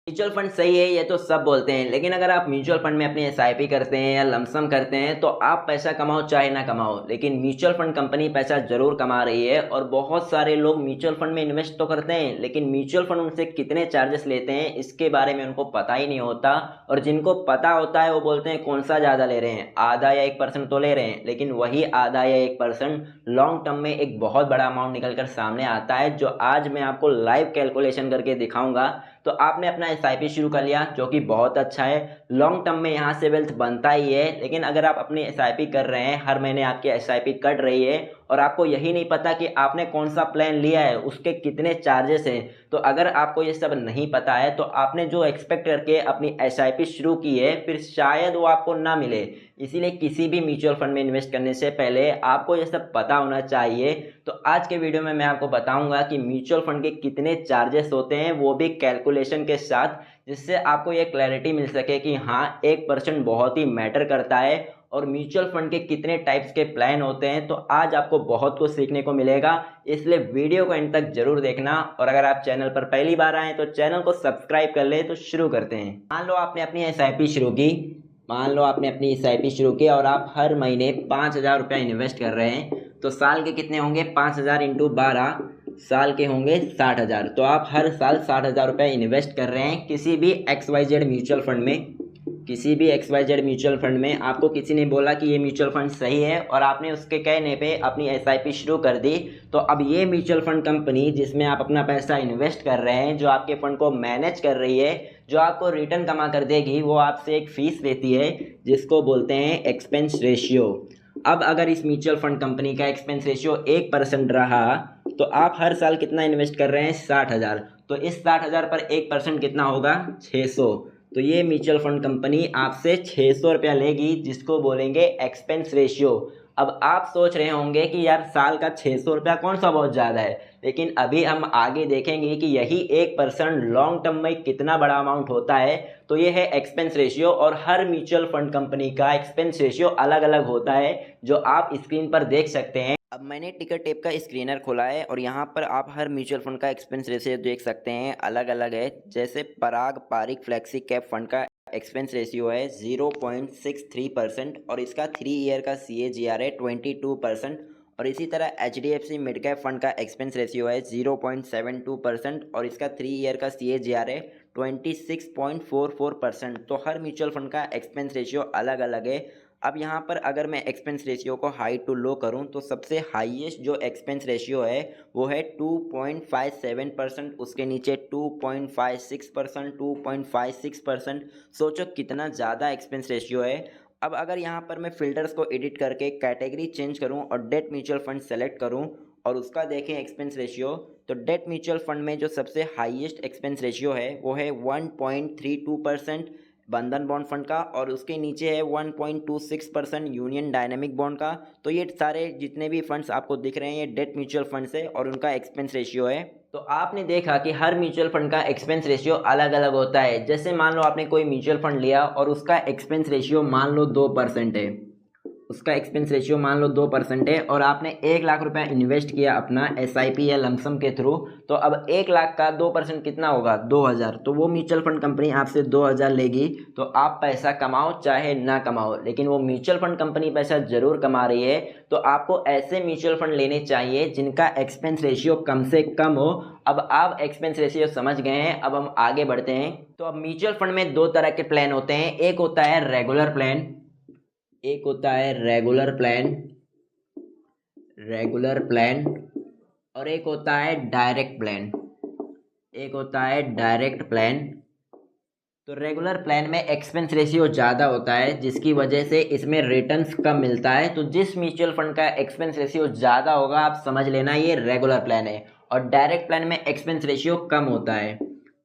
Mutual fund सही है ये तो सब बोलते हैं, लेकिन अगर आप म्यूचुअल फंड में अपनी एसआईपी करते हैं या लमसम करते हैं तो आप पैसा कमाओ चाहे ना कमाओ, लेकिन म्यूचुअल फंड कंपनी पैसा जरूर कमा रही है। और बहुत सारे लोग म्यूचुअल फंड में इन्वेस्ट तो करते हैं, लेकिन म्यूचुअल फंड उनसे कितने चार्जेस लेते हैं इसके बारे में उनको पता ही नहीं होता। और जिनको पता होता है वो बोलते हैं कौन सा ज़्यादा ले रहे हैं, आधा या 1% तो ले रहे हैं, लेकिन वही आधा या 1% लॉन्ग टर्म में एक बहुत बड़ा अमाउंट निकल कर सामने आता है, जो आज मैं आपको लाइव कैलकुलेशन करके दिखाऊंगा। तो आपने अपना एसआईपी शुरू कर लिया जो कि बहुत अच्छा है, लॉन्ग टर्म में यहाँ से वेल्थ बनता ही है। लेकिन अगर आप अपनी एसआईपी कर रहे हैं, हर महीने आपकी एसआईपी कट रही है और आपको यही नहीं पता कि आपने कौन सा प्लान लिया है, उसके कितने चार्जेस हैं, तो अगर आपको ये सब नहीं पता है तो आपने जो एक्सपेक्ट करके अपनी एसआईपी शुरू की है फिर शायद वो आपको ना मिले। इसीलिए किसी भी म्यूचुअल फंड में इन्वेस्ट करने से पहले आपको ये सब पता होना चाहिए। तो आज के वीडियो में मैं आपको बताऊंगा कि म्यूचुअल फंड के कितने चार्जेस होते हैं, वो भी कैलकुलेशन के साथ, जिससे आपको ये क्लैरिटी मिल सके कि हाँ 1% बहुत ही मैटर करता है। और म्यूचुअल फंड के कितने टाइप्स के प्लान होते हैं, तो आज आपको बहुत कुछ सीखने को मिलेगा, इसलिए वीडियो को एंड तक जरूर देखना। और अगर आप चैनल पर पहली बार आए तो चैनल को सब्सक्राइब कर ले। तो शुरू करते हैं। मान लो आपने अपनी एसआईपी शुरू की, और आप हर महीने 5,000 रुपया इन्वेस्ट कर रहे हैं, तो साल के कितने होंगे, 5,000 इंटू 12, साल के होंगे 60,000। तो आप हर साल 60,000 रुपया इन्वेस्ट कर रहे हैं किसी भी XYZ म्यूचुअल फंड में। किसी भी XYZ म्यूचुअल फंड में आपको किसी ने बोला कि ये म्यूचुअल फंड सही है और आपने उसके कहने पे अपनी एसआईपी शुरू कर दी, तो अब ये म्यूचुअल फंड कंपनी जिसमें आप अपना पैसा इन्वेस्ट कर रहे हैं, जो आपके फंड को मैनेज कर रही है, जो आपको रिटर्न कमा कर देगी, वो आपसे एक फीस लेती है जिसको बोलते हैं एक्सपेंस रेशियो। अब अगर इस म्यूचुअल फंड कंपनी का एक्सपेंस रेशियो 1% रहा, तो आप हर साल कितना इन्वेस्ट कर रहे हैं, 60,000। तो इस 60,000 पर 1% कितना होगा, 600। तो ये म्यूचुअल फंड कंपनी आपसे 600 रुपया लेगी, जिसको बोलेंगे एक्सपेंस रेशियो। अब आप सोच रहे होंगे कि यार साल का 600 रुपया कौन सा बहुत ज़्यादा है, लेकिन अभी हम आगे देखेंगे कि यही 1% लॉन्ग टर्म में कितना बड़ा अमाउंट होता है। तो ये है एक्सपेंस रेशियो, और हर म्यूचुअल फंड कंपनी का एक्सपेंस रेशियो अलग अलग होता है, जो आप स्क्रीन पर देख सकते हैं। अब मैंने टिकट टेप का स्क्रीनर खोला है और यहाँ पर आप हर म्यूचुअल फंड का एक्सपेंस रेशियो देख सकते हैं, अलग अलग है। जैसे पराग पारिक फ्लेक्सी कैप फंड का एक्सपेंस रेशियो है 0.63%, और इसका 3 ईयर का CAGR है 22%। और इसी तरह HDFC मिड कैप फंड का एक्सपेंस रेशियो है 0.72%, और इसका 3 ईयर का CAGR है 26.44%। तो हर म्यूचुअल फंड का एक्सपेंस रेशियो अलग अलग है। अब यहाँ पर अगर मैं एक्सपेंस रेशियो को हाई टू लो करूँ, तो सबसे हाईएस्ट जो एक्सपेंस रेशियो है वो है 2.57%, उसके नीचे 2.56%, 2.56%। सोचो कितना ज़्यादा एक्सपेंस रेशियो है। अब अगर यहाँ पर मैं फिल्टर्स को एडिट करके कैटेगरी चेंज करूँ और डेट म्यूचुअल फंड सेलेक्ट करूँ और उसका देखें एक्सपेंस रेशियो, तो डेट म्यूचुअल फंड में जो सबसे हाईएस्ट एक्सपेंस रेशियो है वो है 1.32% बंधन बॉन्ड फंड का, और उसके नीचे है 1.26% यूनियन डायनेमिक बॉन्ड का। तो ये सारे जितने भी फंड्स आपको दिख रहे हैं ये डेट म्यूचुअल फंड्स है और उनका एक्सपेंस रेशियो है। तो आपने देखा कि हर म्यूचुअल फंड का एक्सपेंस रेशियो अलग अलग होता है। जैसे मान लो आपने कोई म्यूचुअल फंड लिया और उसका एक्सपेंस रेशियो मान लो 2% है, उसका एक्सपेंस रेशियो मान लो 2% है, और आपने 1,00,000 रुपया इन्वेस्ट किया अपना एसआईपी या लमसम के थ्रू। तो अब 1,00,000 का 2% कितना होगा, 2,000। तो वो म्यूचुअल फंड कंपनी आपसे 2,000 लेगी। तो आप पैसा कमाओ चाहे ना कमाओ, लेकिन वो म्यूचुअल फंड कंपनी पैसा जरूर कमा रही है। तो आपको ऐसे म्यूचुअल फंड लेने चाहिए जिनका एक्सपेंस रेशियो कम से कम हो। अब आप एक्सपेंस रेशियो समझ गए हैं, अब हम आगे बढ़ते हैं। तो अब म्यूचुअल फंड में दो तरह के प्लान होते हैं, एक होता है रेगुलर प्लान, और एक होता है डायरेक्ट प्लान। तो रेगुलर प्लान में एक्सपेंस रेशियो ज़्यादा होता है, जिसकी वजह से इसमें रिटर्न्स कम मिलता है। तो जिस म्यूचुअल फंड का एक्सपेंस रेशियो ज़्यादा होगा आप समझ लेना ये रेगुलर प्लान है, और डायरेक्ट प्लान में एक्सपेंस रेशियो कम होता है,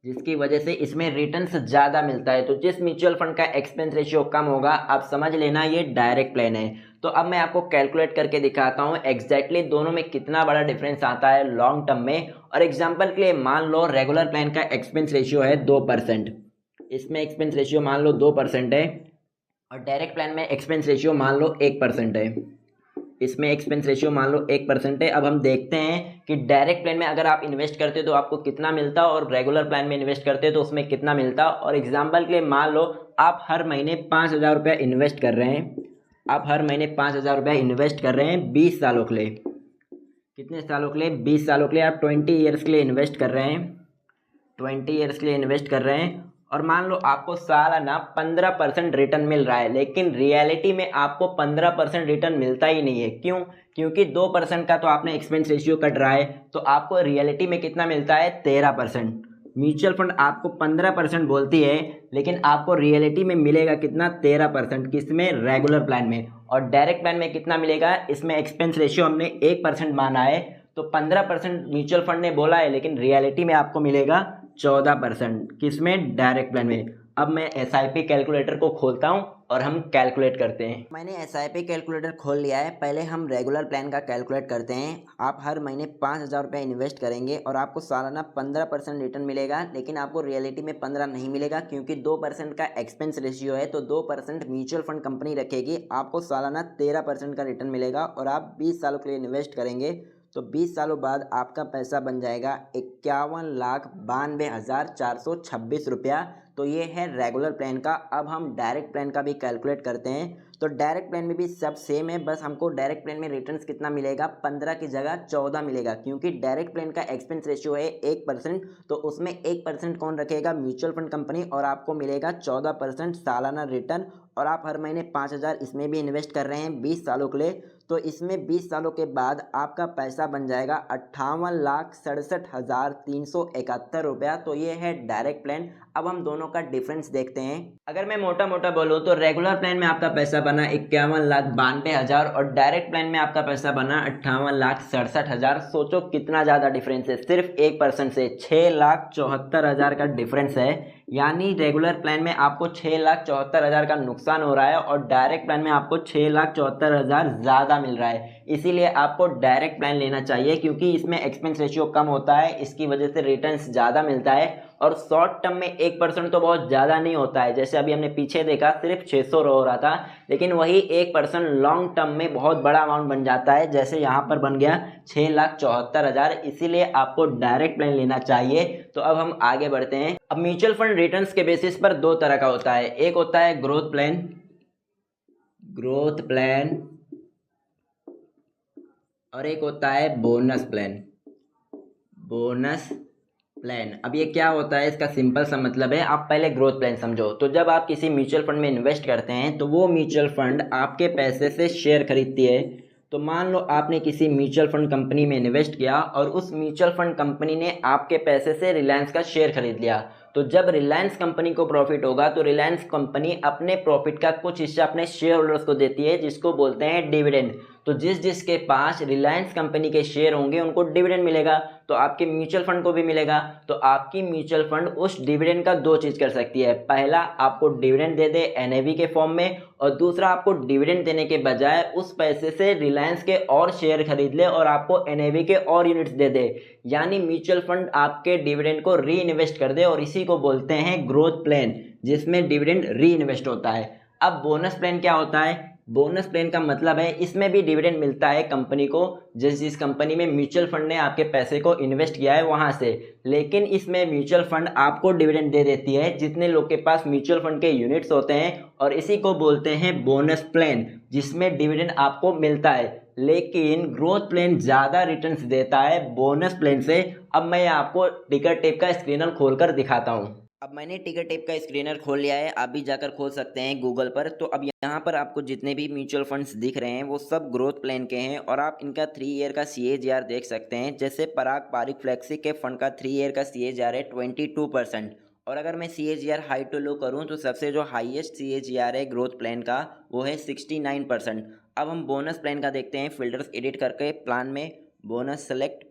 जिसकी वजह से इसमें रिटर्न्स ज़्यादा मिलता है। तो जिस म्यूचुअल फंड का एक्सपेंस रेशियो कम होगा आप समझ लेना ये डायरेक्ट प्लान है। तो अब मैं आपको कैलकुलेट करके दिखाता हूँ एग्जैक्टली दोनों में कितना बड़ा डिफरेंस आता है लॉन्ग टर्म में। और एग्जांपल के लिए मान लो रेगुलर प्लान का एक्सपेंस रेशियो है 2%, इसमें एक्सपेंस रेशियो मान लो 2% है, और डायरेक्ट प्लान में एक्सपेंस रेशियो मान लो 1% है। इसमें एक्सपेंस रेशियो मान लो 1% है। अब हम देखते हैं कि डायरेक्ट प्लान में अगर आप इन्वेस्ट करते तो आपको कितना मिलता और रेगुलर प्लान में इन्वेस्ट करते तो उसमें कितना मिलता। और एग्जाम्पल के लिए मान लो आप हर महीने 5,000 रुपया इन्वेस्ट कर रहे हैं। आप हर महीने 5,000 रुपया इन्वेस्ट कर रहे हैं 20 सालों के लिए। कितने सालों के लिए? 20 सालों के लिए। आप 20 ईयर्स के लिए इन्वेस्ट कर रहे हैं, 20 ईयर्स के लिए इन्वेस्ट कर रहे हैं। और मान लो आपको सालाना 15% रिटर्न मिल रहा है, लेकिन रियलिटी में आपको 15% रिटर्न मिलता ही नहीं है। क्यों? क्योंकि 2% का तो आपने एक्सपेंस रेशियो कट रहा है, तो आपको रियलिटी में कितना मिलता है? 13%। म्यूचुअल फंड आपको 15% बोलती है, लेकिन आपको रियलिटी में मिलेगा कितना? 13%। किसमें? रेगुलर प्लान में। और डायरेक्ट प्लान में कितना मिलेगा? इसमें एक्सपेंस रेशियो हमने 1% माना है, तो 15% म्यूचुअल फंड ने बोला है, लेकिन रियलिटी में आपको मिलेगा 14%। किसमें? डायरेक्ट प्लान में। अब मैं SIP कैलकुलेटर को खोलता हूं और हम कैलकुलेट करते हैं। मैंने SIP कैलकुलेटर खोल लिया है। पहले हम रेगुलर प्लान का कैलकुलेट करते हैं। आप हर महीने 5,000 रुपये इन्वेस्ट करेंगे और आपको सालाना 15% रिटर्न मिलेगा, लेकिन आपको रियलिटी में 15 नहीं मिलेगा, क्योंकि 2% का एक्सपेंस रेशियो है। तो 2% म्यूचुअल फंड कंपनी रखेगी, आपको सालाना 13% का रिटर्न मिलेगा। और आप 20 सालों के लिए इन्वेस्ट करेंगे, तो 20 सालों बाद आपका पैसा बन जाएगा 51,92,426 रुपया। तो ये है रेगुलर प्लान का। अब हम डायरेक्ट प्लान का भी कैलकुलेट करते हैं। तो डायरेक्ट प्लान में भी सब सेम है, बस हमको डायरेक्ट प्लान में रिटर्न्स कितना मिलेगा? 15 की जगह 14 मिलेगा, क्योंकि डायरेक्ट प्लान का एक्सपेंस रेशियो है 1%। तो उसमें 1% कौन रखेगा? Mutual fund company. और आपको मिलेगा 14% सालाना रिटर्न। और आप हर महीने 5,000 इसमें भी इन्वेस्ट कर रहे हैं 20 सालों के लिए, तो इसमें 20 सालों के बाद आपका पैसा बन जाएगा 58,67,371 रुपया। तो ये है डायरेक्ट प्लान। अब हम दोनों का डिफरेंस देखते हैं। अगर मैं मोटा मोटा बोलूँ तो रेगुलर प्लान में आपका पैसा बना 51,92,000 और डायरेक्ट प्लान में आपका पैसा बना 58,67,000। सोचो कितना ज़्यादा डिफरेंस है, सिर्फ 1% से 6,74,000 का डिफरेंस है। यानी रेगुलर प्लान में आपको 6,74,000 का नुकसान हो रहा है और डायरेक्ट प्लान में आपको 6,74,000 ज़्यादा मिल रहा है। इसीलिए आपको डायरेक्ट प्लान लेना चाहिए, क्योंकि इसमें एक्सपेंस रेशियो कम होता है, इसकी वजह से रिटर्न्स ज़्यादा मिलता है। और शॉर्ट टर्म में 1% तो बहुत ज़्यादा नहीं होता है। जैसे अभी हमने पीछे देखा सिर्फ 600 हो रहा था, लेकिन वही 1% लॉन्ग टर्म में बहुत बड़ा अमाउंट बन जाता है। जैसे यहाँ पर बन गया 6,74,000। इसीलिए आपको डायरेक्ट प्लान लेना चाहिए। तो अब हम आगे बढ़ते हैं। अब म्यूचुअल फंड रिटर्न्स के बेसिस पर दो तरह का होता है। एक होता है ग्रोथ प्लान, और एक होता है बोनस प्लान। अब ये क्या होता है, इसका सिंपल सा मतलब है। आप पहले ग्रोथ प्लान समझो। तो जब आप किसी म्यूचुअल फंड में इन्वेस्ट करते हैं, तो वो म्यूचुअल फंड आपके पैसे से शेयर खरीदती है। तो मान लो आपने किसी म्यूचुअल फंड कंपनी में इन्वेस्ट किया और उस म्यूचुअल फंड कंपनी ने आपके पैसे से रिलायंस का शेयर खरीद लिया। तो जब रिलायंस कंपनी को प्रॉफिट होगा, तो रिलायंस कंपनी अपने प्रॉफिट का कुछ हिस्सा अपने शेयर होल्डर्स को देती है, जिसको बोलते हैं डिविडेंड। तो जिसके पास रिलायंस कंपनी के शेयर होंगे उनको डिविडेंड मिलेगा, तो आपके म्यूचुअल फंड को भी मिलेगा। तो आपकी म्यूचुअल फंड उस डिविडेंड का दो चीज़ कर सकती है। पहला, आपको डिविडेंड दे दे NAV के फॉर्म में, और दूसरा, आपको डिविडेंड देने के बजाय उस पैसे से रिलायंस के और शेयर खरीद ले और आपको NAV के और यूनिट्स दे दे। यानी म्यूचुअल फंड आपके डिविडेंड को री इन्वेस्ट कर दे, और इसी को बोलते हैं ग्रोथ प्लान, जिसमें डिविडेंड री इन्वेस्ट होता है। अब बोनस प्लान क्या होता है? बोनस प्लान का मतलब है इसमें भी डिविडेंड मिलता है कंपनी को, जिस कंपनी में म्यूचुअल फंड ने आपके पैसे को इन्वेस्ट किया है वहां से। लेकिन इसमें म्यूचुअल फंड आपको डिविडेंड दे देती है जितने लोग के पास म्यूचुअल फंड के यूनिट्स होते हैं, और इसी को बोलते हैं बोनस प्लान, जिसमें डिविडेंड आपको मिलता है। लेकिन ग्रोथ प्लान ज़्यादा रिटर्न्स देता है बोनस प्लान से। अब मैं आपको टिकर टेप का स्क्रीनर खोलकर दिखाता हूँ। अब मैंने टिकर टेप का स्क्रीनर खोल लिया है, आप भी जाकर खोल सकते हैं गूगल पर। तो अब यहाँ पर आपको जितने भी म्यूचुअल फंड्स दिख रहे हैं वो सब ग्रोथ प्लान के हैं, और आप इनका 3 ईयर का CAGR देख सकते हैं। जैसे पराग पारिक फ्लेक्सी के फंड का 3 ईयर का CAGR है 22%। और अगर मैं CAGR हाई टू लो करूँ तो सबसे जो हाईएस्ट CAGR है ग्रोथ प्लान का वो है 69%। अब हम बोनस प्लान का देखते हैं। फिल्टर्स एडिट करके प्लान में बोनस सेलेक्ट,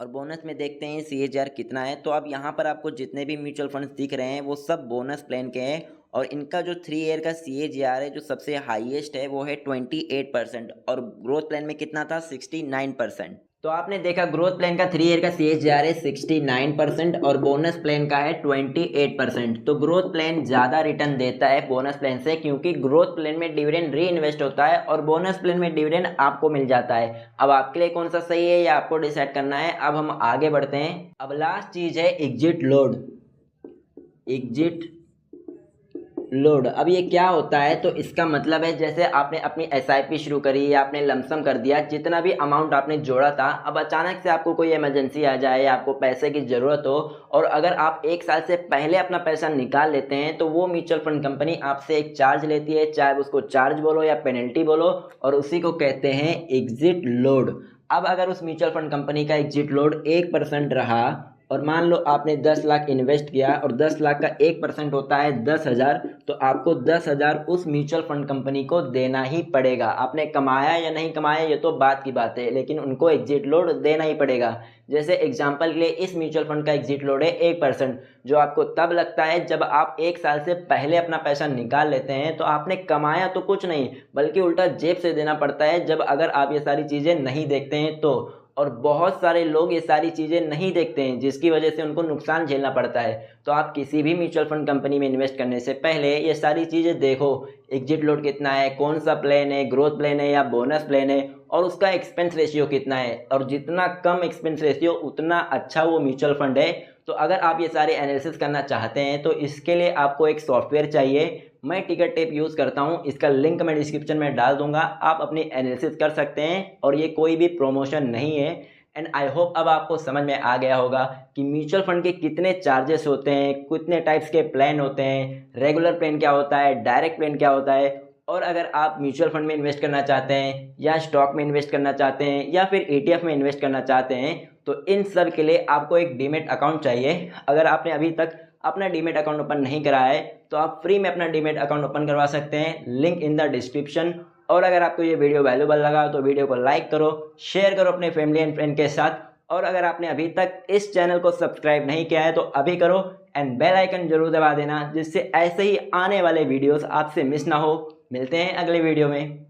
और बोनस में देखते हैं CAGR कितना है। तो अब यहाँ पर आपको जितने भी म्यूचुअल फंड्स दिख रहे हैं वो सब बोनस प्लान के हैं, और इनका जो 3 ईयर का CAGR है जो सबसे हाईएस्ट है वो है 28%, और ग्रोथ प्लान में कितना था? 69%। तो आपने देखा ग्रोथ प्लान का 3 ईयर का CAGR है 69% और बोनस प्लान का है 28%। तो ग्रोथ प्लान ज़्यादा रिटर्न देता है बोनस प्लान से, क्योंकि ग्रोथ प्लान में डिविडेंड री इन्वेस्ट होता है और बोनस प्लान में डिविडेंड आपको मिल जाता है। अब आपके लिए कौन सा सही है या आपको डिसाइड करना है। अब हम आगे बढ़ते हैं। अब लास्ट चीज़ है एग्जिट लोड। एग्जिट लोड, अब ये क्या होता है, तो इसका मतलब है जैसे आपने अपनी SIP शुरू करी या आपने लमसम कर दिया, जितना भी अमाउंट आपने जोड़ा था, अब अचानक से आपको कोई इमरजेंसी आ जाए या आपको पैसे की ज़रूरत हो, और अगर आप 1 साल से पहले अपना पैसा निकाल लेते हैं तो वो म्यूचुअल फंड कंपनी आपसे एक चार्ज लेती है, चाहे उसको चार्ज बोलो या पेनल्टी बोलो, और उसी को कहते हैं एग्जिट लोड। अब अगर उस म्यूचुअल फंड कंपनी का एग्जिट लोड 1% रहा, और मान लो आपने 10 लाख इन्वेस्ट किया और 10 लाख का 1% होता है 10,000, तो आपको 10,000 उस म्यूचुअल फंड कंपनी को देना ही पड़ेगा। आपने कमाया या नहीं कमाया ये तो बात की बात है, लेकिन उनको एग्जिट लोड देना ही पड़ेगा। जैसे एग्जांपल के लिए इस म्यूचुअल फंड का एग्जिट लोड है 1%, जो आपको तब लगता है जब आप 1 साल से पहले अपना पैसा निकाल लेते हैं। तो आपने कमाया तो कुछ नहीं, बल्कि उल्टा जेब से देना पड़ता है जब अगर आप ये सारी चीज़ें नहीं देखते हैं तो। और बहुत सारे लोग ये सारी चीज़ें नहीं देखते हैं, जिसकी वजह से उनको नुकसान झेलना पड़ता है। तो आप किसी भी म्यूचुअल फंड कंपनी में इन्वेस्ट करने से पहले ये सारी चीज़ें देखो, एग्जिट लोड कितना है, कौन सा प्लान है, ग्रोथ प्लान है या बोनस प्लान है, और उसका एक्सपेंस रेशियो कितना है। और जितना कम एक्सपेंस रेशियो उतना अच्छा वो म्यूचुअल फंड है। तो अगर आप ये सारे एनालिसिस करना चाहते हैं तो इसके लिए आपको एक सॉफ्टवेयर चाहिए। मैं टिकट टेप यूज़ करता हूँ, इसका लिंक मैं डिस्क्रिप्शन में डाल दूंगा, आप अपनी एनालिसिस कर सकते हैं। और ये कोई भी प्रमोशन नहीं है। एंड आई होप अब आपको समझ में आ गया होगा कि म्यूचुअल फंड के कितने चार्जेस होते हैं, कितने टाइप्स के प्लान होते हैं, रेगुलर प्लान क्या होता है, डायरेक्ट प्लान क्या होता है। और अगर आप म्यूचुअल फंड में इन्वेस्ट करना चाहते हैं या स्टॉक में इन्वेस्ट करना चाहते हैं या फिर ETF में इन्वेस्ट करना चाहते हैं, तो इन सब के लिए आपको एक डीमेट अकाउंट चाहिए। अगर आपने अभी तक अपना डीमेट अकाउंट ओपन नहीं करा है तो आप फ्री में अपना डीमेट अकाउंट ओपन करवा सकते हैं, लिंक इन द डिस्क्रिप्शन। और अगर आपको ये वीडियो वैल्यूबल लगा तो वीडियो को लाइक करो, शेयर करो अपने फैमिली एंड फ्रेंड के साथ। और अगर आपने अभी तक इस चैनल को सब्सक्राइब नहीं किया है तो अभी करो, एंड बेल आइकन जरूर दबा देना, जिससे ऐसे ही आने वाले वीडियोस आपसे मिस ना हो। मिलते हैं अगले वीडियो में।